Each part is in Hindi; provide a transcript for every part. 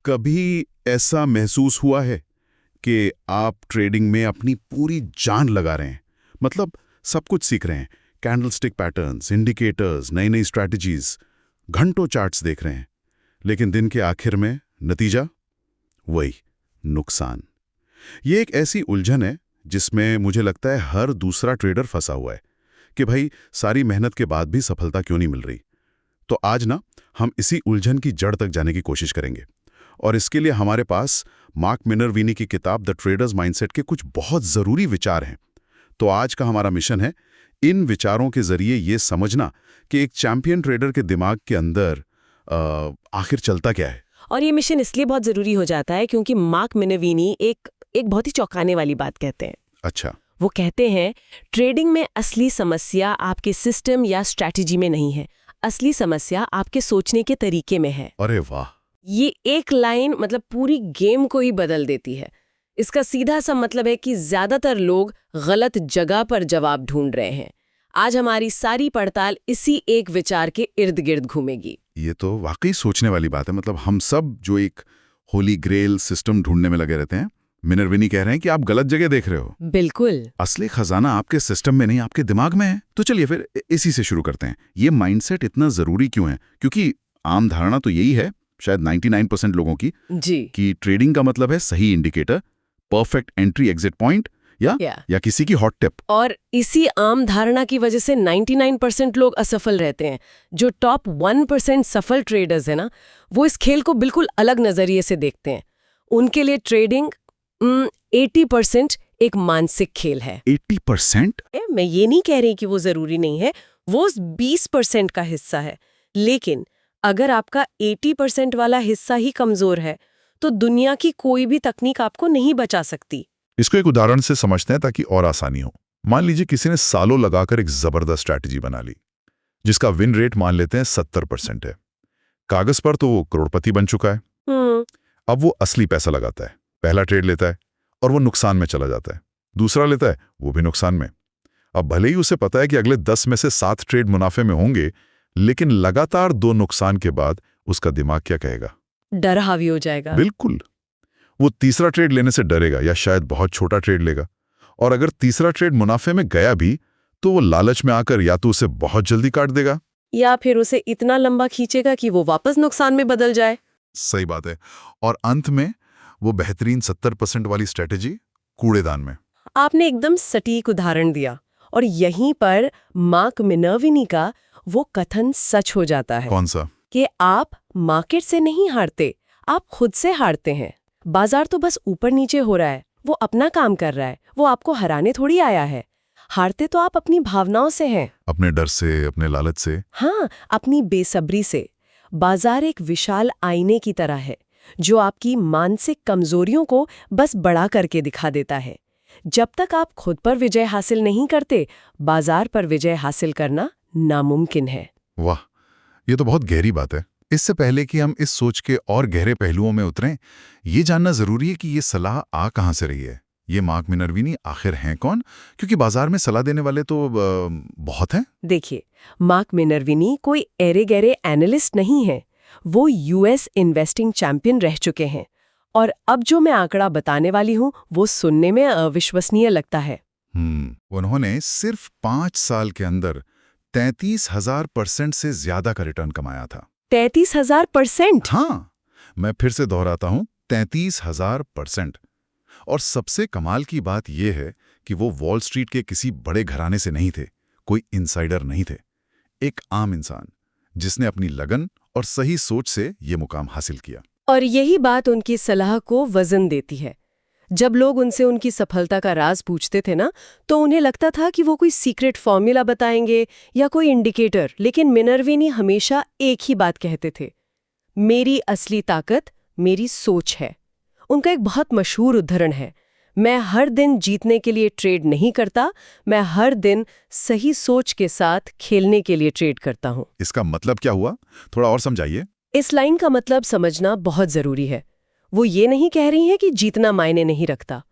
कभी ऐसा महसूस हुआ है कि आप ट्रेडिंग में अपनी पूरी जान लगा रहे हैं, मतलब सब कुछ सीख रहे हैं, कैंडलस्टिक पैटर्न्स, इंडिकेटर्स, नई नई स्ट्रैटेजीज, घंटों चार्ट्स देख रहे हैं, लेकिन दिन के आखिर में नतीजा वही नुकसान। ये एक ऐसी उलझन है जिसमें मुझे लगता है हर दूसरा ट्रेडर फंसा हुआ है कि भाई सारी मेहनत के बाद भी सफलता क्यों नहीं मिल रही। तो आज ना हम इसी उलझन की जड़ तक जाने की कोशिश करेंगे और इसके लिए हमारे पास मार्क मिनर्विनी की किताब द ट्रेडर्स माइंडसेट के कुछ बहुत ज़रूरी विचार हैं। तो आज का हमारा मिशन है इन विचारों के जरिए ये समझना कि एक चैंपियन ट्रेडर के दिमाग के अंदर आखिर चलता क्या है। और ये मिशन इसलिए बहुत जरूरी हो जाता है क्योंकि मार्क मिनर्विनी एक बहुत ही चौंकाने वाली बात कहते हैं। अच्छा। वो कहते हैं ट्रेडिंग में असली समस्या आपके सिस्टम या स्ट्रैटेजी में नहीं है, असली समस्या आपके सोचने के तरीके में है। अरे वाह, ये एक लाइन मतलब पूरी गेम को ही बदल देती है। इसका सीधा सा मतलब है कि ज्यादातर लोग गलत जगह पर जवाब ढूंढ रहे हैं। आज हमारी सारी पड़ताल इसी एक विचार के इर्द गिर्द घूमेगी। ये तो वाकई सोचने वाली बात है। मतलब हम सब जो एक होली ग्रेल सिस्टम ढूंढने में लगे रहते हैं, मिनर्विनी कह रहे हैं कि आप गलत जगह देख रहे हो। बिल्कुल। असली खजाना आपके सिस्टम में नहीं, आपके दिमाग में है। तो चलिए फिर इसी से शुरू करते हैं। ये माइंडसेट इतना जरूरी क्यों है? क्योंकि आम धारणा तो यही है शायद 99% लोगों की जी कि ट्रेडिंग का मतलब है सही indicator, perfect entry exit point या किसी की हॉट टिप। और इसी आम धारणा की वजह से 99% लोग असफल रहते हैं। जो टॉप 1% सफल ट्रेडर्स हैं ना, वो इस खेल को बिल्कुल अलग नजरिए से देखते हैं। उनके लिए ट्रेडिंग 80% एक मानसिक खेल है। 80%? मैं ये नहीं कह रही कि वो जरूरी नहीं है, वो 20% का हिस्सा है। लेकिन अगर आपका 80% वाला हिस्सा ही कमजोर है तो दुनिया की कोई भी तकनीक आपको नहीं बचा सकती। इसको एक उदाहरण से समझते हैं ताकि और आसानी हो। मान लीजिए किसी ने सालों लगाकर एक जबरदस्त स्ट्रैटेजी बना ली जिसका विन रेट मान लेते हैं 70% है। कागज पर तो वो करोड़पति बन चुका है। अब वो असली पैसा लगाता है, पहला ट्रेड लेता है और वो नुकसान में चला जाता है। दूसरा लेता है, वो भी नुकसान में। अब भले ही उसे पता है कि अगले 10 में से 7 ट्रेड मुनाफे में होंगे, लेकिन लगातार 2 नुकसान के बाद उसका दिमाग क्या कहेगा? डर हावी हो जाएगा। बिल्कुल। वो तीसरा ट्रेड लेने से डरेगा या शायद बहुत छोटा ट्रेड लेगा। और अगर तीसरा ट्रेड मुनाफे में गया भी तो वो लालच में आकर या तो उसे बहुत जल्दी काट देगा या फिर उसे इतना लंबा खींचेगा कि वो वापस नुकसान में बदल जाए। सही बात है। और अंत में वो बेहतरीन 70% वाली स्ट्रैटेजी कूड़ेदान में। आपने एकदम सटीक उदाहरण दिया और यहीं पर मार्क मिनर्विनी का वो कथन सच हो जाता है। कौन सा? कि आप मार्केट से नहीं हारते, आप खुद से हारते हैं। बाजार तो बस ऊपर नीचे हो रहा है, वो अपना काम कर रहा है, वो आपको हराने थोड़ी आया है। हारते तो आप अपनी भावनाओं से हैं, अपने डर से, अपने लालच से। हाँ, अपनी बेसब्री से। बाजार एक विशाल आईने की तरह है जो आपकी मानसिक कमजोरियों को बस बड़ा करके दिखा देता है। जब तक आप खुद पर विजय हासिल नहीं करते, बाजार पर विजय हासिल करना नामुमकिन है। वाह, ये तो बहुत गहरी बात है। इससे पहले कि हम इस सोच के और गहरे पहलुओं में उतरें, ये जानना जरूरी है कि ये सलाह आ कहां से रही है। ये मार्क मिनर्विनी आखिर हैं कौन? क्योंकि बाजार में सलाह देने वाले तो बहुत हैं। देखिए, मार्क मिनर्विनी कोई एरे गहरे एनालिस्ट नहीं है। वो यूएस इन्वेस्टिंग चैंपियन रह चुके हैं। और अब जो मैं आंकड़ा बताने वाली हूँ वो सुनने में अविश्वसनीय लगता है। उन्होंने सिर्फ 5 साल के अंदर 33,000% से ज्यादा का रिटर्न कमाया था। 33,000%? हाँ, मैं फिर से दोहराता हूं, 33,000%। और सबसे कमाल की बात यह है कि वो वॉल स्ट्रीट के किसी बड़े घराने से नहीं थे, कोई इनसाइडर नहीं थे। एक आम इंसान जिसने अपनी लगन और सही सोच से ये मुकाम हासिल किया। और यही बात उनकी सलाह को वजन देती है। जब लोग उनसे उनकी सफलता का राज पूछते थे ना, तो उन्हें लगता था कि वो कोई सीक्रेट फॉर्मूला बताएंगे या कोई इंडिकेटर। लेकिन मिनर्विनी हमेशा एक ही बात कहते थे, मेरी असली ताकत मेरी सोच है। उनका एक बहुत मशहूर उदाहरण है, मैं हर दिन जीतने के लिए ट्रेड नहीं करता, मैं हर दिन सही सोच के साथ खेलने के लिए ट्रेड करता हूँ। इसका मतलब क्या हुआ? थोड़ा और समझाइए। इस लाइन का मतलब समझना बहुत जरूरी है। वो ये नहीं कह रही हैं कि जीतना मायने नहीं रखता।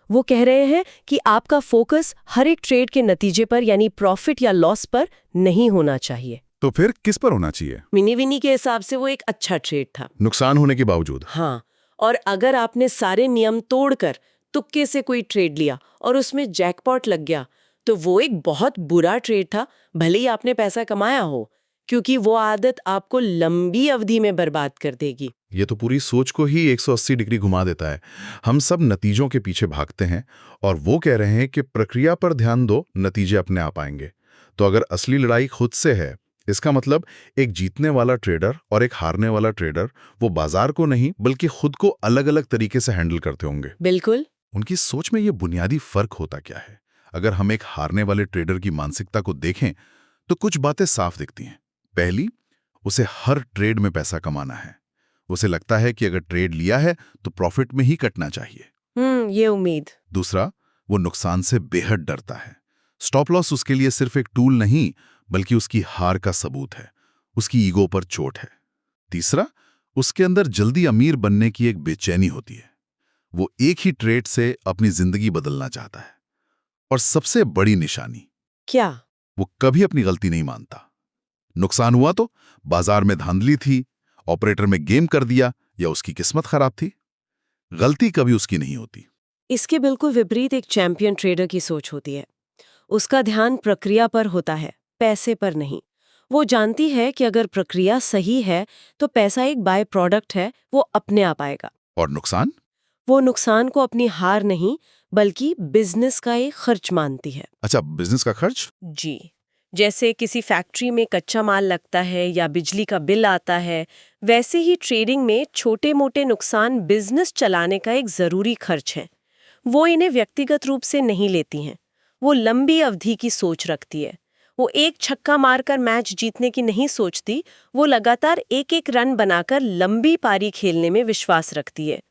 वो कह रहे हैं कि आपका फोकस हर एक ट्रेड के नतीजे पर यानी प्रॉफिट या लॉस पर नहीं होना चाहिए। तो फिर किस पर होना चाहिए? मिनी विनी के हिसाब से वो एक अच्छा ट्रेड था। नुकसान होने के बावजूद? हाँ, और अगर आपने सारे नियम तोड़कर तुक्के से कोई ट्रेड लिया और उसमें जैकपॉट लग गया, तो वो एक बहुत बुरा ट्रेड था, भले ही आपने पैसा कमाया हो, क्योंकि वो आदत आपको लंबी अवधि में बर्बाद कर देगी। ये तो पूरी सोच को ही 180 डिग्री घुमा देता है। हम सब नतीजों के पीछे भागते हैं और वो कह रहे हैं कि प्रक्रिया पर ध्यान दो, नतीजे अपने आप आएंगे। तो अगर असली लड़ाई खुद से है, इसका मतलब एक जीतने वाला ट्रेडर और एक हारने वाला ट्रेडर वो बाजार को नहीं बल्कि खुद को अलग-अलग तरीके से हैंडल करते होंगे। बिल्कुल। उनकी सोच में ये बुनियादी फर्क होता क्या है? अगर हम एक हारने वाले ट्रेडर की मानसिकता को देखें तो कुछ बातें साफ दिखती हैं। पहली, उसे हर ट्रेड में पैसा कमाना है। उसे लगता है कि अगर ट्रेड लिया है तो प्रॉफिट में ही कटना चाहिए। ये उम्मीद। दूसरा, वो नुकसान से बेहद डरता है। स्टॉप लॉस उसके लिए सिर्फ एक टूल नहीं बल्कि उसकी हार का सबूत है, उसकी ईगो पर चोट है। तीसरा, उसके अंदर जल्दी अमीर बनने की एक बेचैनी होती है। वो एक ही ट्रेड से अपनी जिंदगी बदलना चाहता है। और सबसे बड़ी निशानी, क्या? वो कभी अपनी गलती नहीं मानता। नुकसान हुआ तो बाजार में धांधली थी, ऑपरेटर में गेम कर दिया या उसकी किस्मत खराब थी। गलती कभी उसकी नहीं होती। इसके बिल्कुल विपरीत एक चैंपियन ट्रेडर की सोच होती है। उसका ध्यान प्रक्रिया पर होता है, पैसे पर नहीं। वो जानती है कि अगर प्रक्रिया सही है तो पैसा एक बाय प्रोडक्ट है, वो अपने आप आएगा। और नुकसान? वो नुकसान को अपनी हार नहीं बल्कि बिजनेस का एक खर्च मानती है। अच्छा, बिजनेस का खर्च? जी, जैसे किसी फैक्ट्री में कच्चा माल लगता है या बिजली का बिल आता है, वैसे ही ट्रेडिंग में छोटे मोटे नुकसान बिजनेस चलाने का एक जरूरी खर्च है। वो इन्हें व्यक्तिगत रूप से नहीं लेती हैं। वो लंबी अवधि की सोच रखती है। वो एक छक्का मारकर मैच जीतने की नहीं सोचती, वो लगातार एक एक रन बनाकर लंबी पारी खेलने में विश्वास रखती है।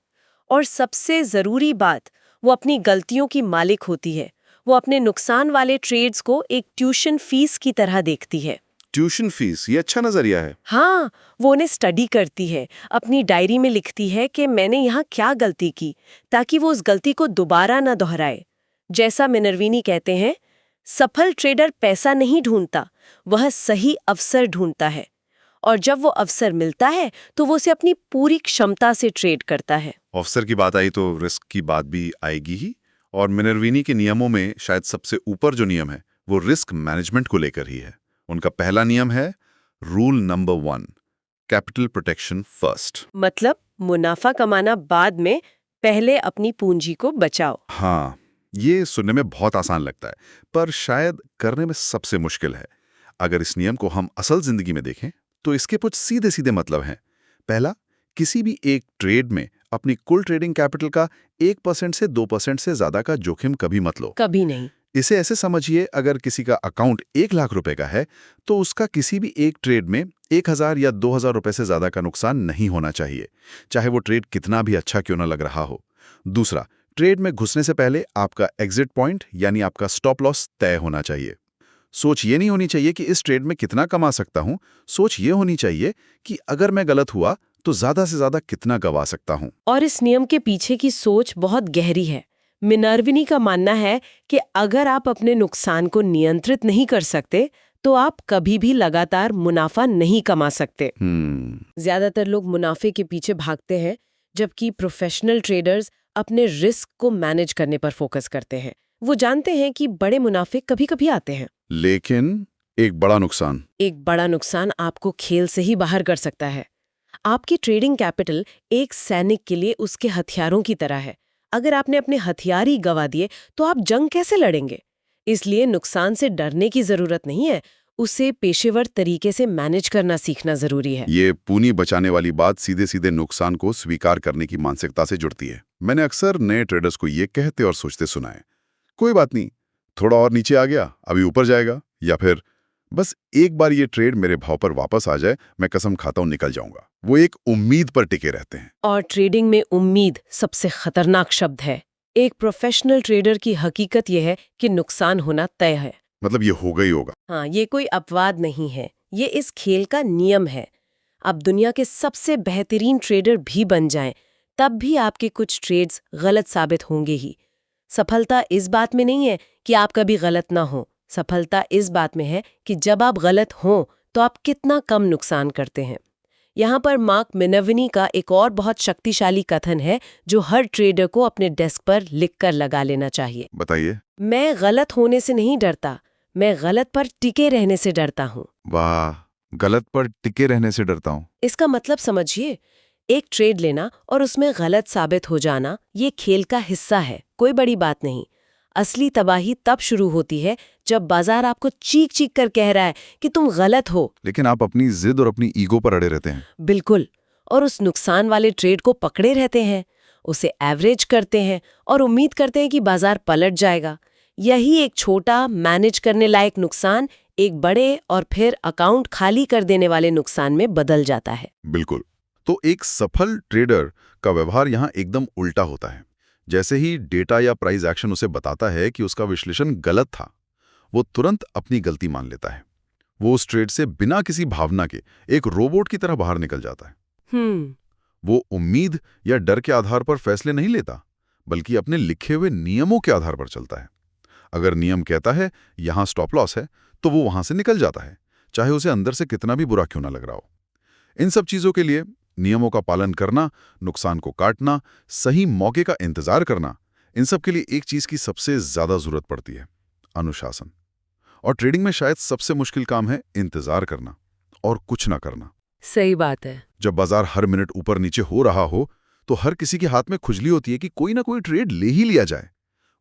और सबसे जरूरी बात, वो अपनी गलतियों की मालिक होती है। वो अपने नुकसान वाले ट्रेड्स को एक ट्यूशन फीस की तरह देखती है। ट्यूशन फीस, ये अच्छा नजरिया है। हाँ, वो उन्हें स्टडी करती है, अपनी डायरी में लिखती है कि मैंने यहाँ क्या गलती की, ताकि वो उस गलती को दोबारा न दोहराए। जैसा मिनर्विनी कहते हैं, सफल ट्रेडर पैसा नहीं ढूंढता, वह सही अवसर ढूंढता है। और जब वो अवसर मिलता है तो वो उसे अपनी पूरी क्षमता से ट्रेड करता है। अवसर की बात आई तो रिस्क की बात भी आएगी ही। और मिनर्विनी के नियमों में शायद सबसे ऊपर जो नियम है वो रिस्क मैनेजमेंट को लेकर ही है। उनका पहला नियम है rule number 1, capital protection first. मतलब मुनाफा कमाना बाद में, पहले अपनी पूंजी को बचाओ। हाँ, ये सुनने में बहुत आसान लगता है पर शायद करने में सबसे मुश्किल है। अगर इस नियम को हम असल जिंदगी में देखें तो इसके कुछ सीधे सीधे मतलब हैं। पहला, किसी भी एक ट्रेड में अपनी कुल ट्रेडिंग कैपिटल का 1% से 2% से ज्यादा का जोखिम कभी मत लो। कभी नहीं। इसे ऐसे समझिए, अगर किसी का अकाउंट 1 लाख रुपए का है तो उसका किसी भी एक ट्रेड में 1000 या 2000 रुपए से ज्यादा का नुकसान नहीं होना चाहिए, चाहे वो ट्रेड कितना भी अच्छा क्यों ना लग रहा हो। दूसरा, ट्रेड में घुसने से पहले आपका एग्जिट पॉइंट यानी आपका स्टॉप लॉस तय होना चाहिए। सोच ये नहीं होनी चाहिए कि इस ट्रेड में कितना कमा सकता हूं, सोच ये होनी चाहिए कि अगर मैं गलत हुआ तो ज्यादा से ज्यादा कितना गवा सकता हूं। और इस नियम के पीछे की सोच बहुत गहरी है। मिनर्विनी का मानना है कि अगर आप अपने नुकसान को नियंत्रित नहीं कर सकते तो आप कभी भी लगातार मुनाफा नहीं कमा सकते। ज्यादातर लोग मुनाफे के पीछे भागते हैं, जबकि प्रोफेशनल ट्रेडर्स अपने रिस्क को मैनेज करने पर फोकस करते हैं। वो जानते हैं कि बड़े मुनाफे कभी-कभी आते हैं, लेकिन एक बड़ा नुकसान आपको खेल से ही बाहर कर सकता है। आपकी ट्रेडिंग कैपिटल एक सैनिक के लिए उसके हथियारों की तरह है। अगर आपने अपने हथियार ही गंवा दिए तो आप जंग कैसे लड़ेंगे? इसलिए नुकसान से डरने की जरूरत नहीं है, उसे पेशेवर तरीके से मैनेज करना सीखना जरूरी है। ये पूंजी बचाने वाली बात सीधे सीधे नुकसान को स्वीकार करने की मानसिकता से जुड़ती है। मैंने अक्सर नए ट्रेडर्स को ये कहते और सोचते सुना है, कोई बात नहीं, थोड़ा और नीचे आ गया, अभी ऊपर जाएगा, या फिर बस एक बार ये ट्रेड मेरे भाव पर वापस आ जाए, मैं कसम खाता हूं निकल जाऊंगा। वो एक उम्मीद पर टिके रहते हैं। और ट्रेडिंग में उम्मीद सबसे खतरनाक शब्द है। एक प्रोफेशनल ट्रेडर की हकीकत यह है कि नुकसान होना तय है। मतलब ये होगा ही होगा। हाँ, ये कोई अपवाद नहीं है, ये इस खेल का नियम है। आप दुनिया के सबसे बेहतरीन ट्रेडर भी बन जाएं, तब भी आपके कुछ ट्रेड्स गलत साबित होंगे ही। सफलता इस बात में नहीं है कि आप कभी गलत ना हो, सफलता इस बात में है कि जब आप गलत हों तो आप कितना कम नुकसान करते हैं। यहाँ पर मार्क मिनर्विनी का एक और बहुत शक्तिशाली कथन है जो हर ट्रेडर को अपने डेस्क पर लिखकर लगा लेना चाहिए। बताइए। मैं गलत होने से नहीं डरता, मैं गलत पर टिके रहने से डरता हूँ। वाह, गलत पर टिके रहने से डरता हूँ। इसका मतलब समझिए, एक ट्रेड लेना और उसमें गलत साबित हो जाना ये खेल का हिस्सा है, कोई बड़ी बात नहीं। असली तबाही तब शुरू होती है जब बाजार आपको चीख चीख कर कह रहा है कि तुम गलत हो, लेकिन आप अपनी जिद और अपनी ईगो पर अड़े रहते हैं। बिल्कुल, और उस नुकसान वाले ट्रेड को पकड़े रहते हैं, उसे एवरेज करते हैं और उम्मीद करते हैं कि बाजार पलट जाएगा। यही एक छोटा मैनेज करने लायक नुकसान एक बड़े और फिर अकाउंट खाली कर देने वाले नुकसान में बदल जाता है। बिल्कुल। तो एक सफल ट्रेडर का व्यवहार यहाँ एकदम उल्टा होता है। जैसे ही डेटा या प्राइस एक्शन उसे बताता है कि उसका विश्लेषण गलत था, वो तुरंत अपनी गलती मान लेता है। वो उस ट्रेड से बिना किसी भावना के एक रोबोट की तरह बाहर निकल जाता है। वो उम्मीद या डर के आधार पर फैसले नहीं लेता, बल्कि अपने लिखे हुए नियमों के आधार पर चलता है। अगर नियम कहता है यहां स्टॉप लॉस है, तो वो वहां से निकल जाता है, चाहे उसे अंदर से कितना भी बुरा क्यों ना लग रहा हो। इन सब चीजों के लिए नियमों का पालन करना, नुकसान को काटना, सही मौके का इंतजार करना, इन सब के लिए एक चीज की सबसे ज्यादा जरूरत पड़ती है, अनुशासन। और ट्रेडिंग में शायद सबसे मुश्किल काम है इंतजार करना और कुछ ना करना। सही बात है। जब बाजार हर मिनट ऊपर नीचे हो रहा हो, तो हर किसी के हाथ में खुजली होती है कि कोई ना कोई ट्रेड ले ही लिया जाए।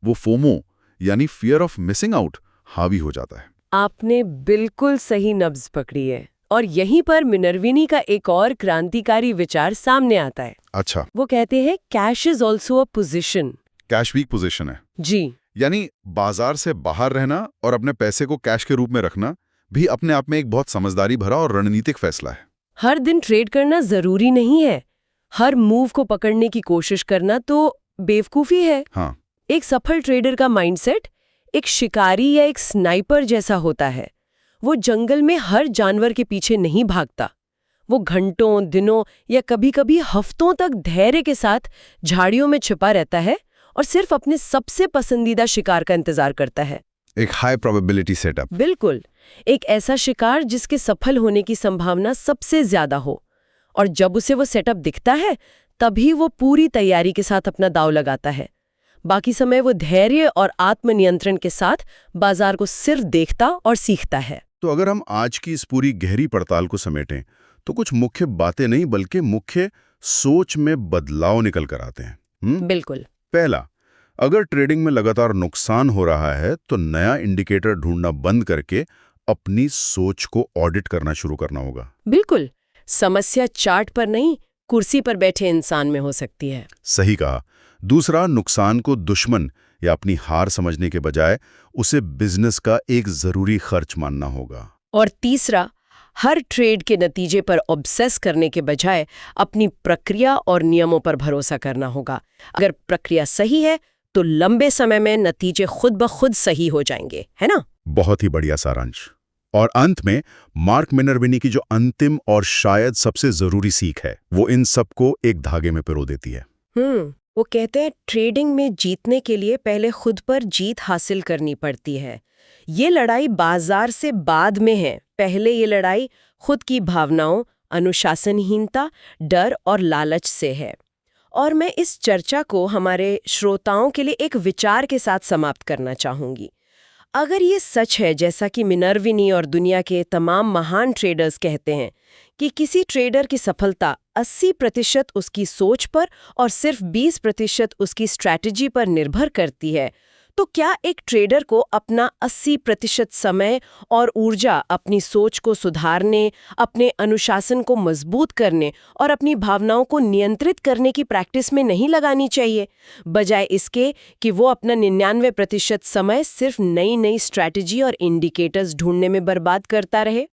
वो फोमो यानी फियर ऑफ मिसिंग आउट हावी हो जाता है। आपने बिल्कुल सही नब्ज पकड़ी है। और यहीं पर मिनर्विनी का एक और क्रांतिकारी विचार सामने आता है। अच्छा। वो कहते हैं cash is also a position. Cash weak position है। जी। यानी बाजार से बाहर रहना और अपने पैसे को कैश के रूप में रखना भी अपने आप में एक बहुत समझदारी भरा और रणनीतिक फैसला है। हर दिन ट्रेड करना जरूरी नहीं है। हर मूव को पकड़ने की कोशिश करना तो बेवकूफी है। हाँ। एक सफल ट्रेडर का माइंडसेट एक शिकारी या एक स्नाइपर जैसा होता है। वो जंगल में हर जानवर के पीछे नहीं भागता। वो घंटों, दिनों या कभी-कभी हफ्तों तक धैर्य के साथ झाड़ियों में छिपा रहता है और सिर्फ अपने सबसे पसंदीदा शिकार का इंतजार करता है। एक हाई प्रोबेबिलिटी सेटअप। बिल्कुल, एक ऐसा शिकार जिसके सफल होने की संभावना सबसे ज्यादा हो। और जब उसे वो सेटअप दिखता है, तभी वो पूरी तैयारी के साथ अपना दांव लगाता है। बाकी समय वो धैर्य और आत्मनियंत्रण के साथ बाजार को सिर्फ देखता और सीखता है। तो अगर हम आज की इस पूरी गहरी पड़ताल को समेटें, तो कुछ मुख्य बातें नहीं बल्कि मुख्य सोच में बदलाव निकल कर आते हैं। बिल्कुल। पहला, अगर ट्रेडिंग में लगातार नुकसान हो रहा है तो नया इंडिकेटर ढूंढना बंद करके अपनी सोच को ऑडिट करना शुरू करना होगा। बिल्कुल, समस्या चार्ट पर नहीं, कुर्सी पर बैठे इंसान में हो सकती है। सही कहा। दूसरा, नुकसान को दुश्मन या अपनी हार समझने के बजाय उसे बिजनेस का एक जरूरी खर्च मानना होगा। और तीसरा, हर ट्रेड के नतीजे पर ऑब्सेस करने के बजाय अपनी प्रक्रिया और नियमों पर भरोसा करना होगा। अगर प्रक्रिया सही है तो लंबे समय में नतीजे खुद ब खुद सही हो जाएंगे, है ना? बहुत ही बढ़िया सारांश। और अंत में मार्क मिनर्विनी की जो अंतिम और शायद सबसे जरूरी सीख है, वो इन सबको एक धागे में पिरो देती है। वो कहते हैं ट्रेडिंग में जीतने के लिए पहले खुद पर जीत हासिल करनी पड़ती है। ये लड़ाई बाजार से बाद में है। पहले ये लड़ाई खुद की भावनाओं, अनुशासनहीनता, डर और लालच से है। और मैं इस चर्चा को हमारे श्रोताओं के लिए एक विचार के साथ समाप्त करना चाहूंगी। अगर ये सच है, जैसा कि मिनर्विनी और दुनिया के तमाम महान ट्रेडर्स कहते हैं, कि किसी ट्रेडर की सफलता 80% उसकी सोच पर और सिर्फ 20% उसकी स्ट्रैटेजी पर निर्भर करती है, तो क्या एक ट्रेडर को अपना 80% समय और ऊर्जा अपनी सोच को सुधारने, अपने अनुशासन को मजबूत करने और अपनी भावनाओं को नियंत्रित करने की प्रैक्टिस में नहीं लगानी चाहिए, बजाय इसके कि वो अपना 99% समय सिर्फ नई नई स्ट्रैटेजी और इंडिकेटर्स ढूंढने में बर्बाद करता रहे?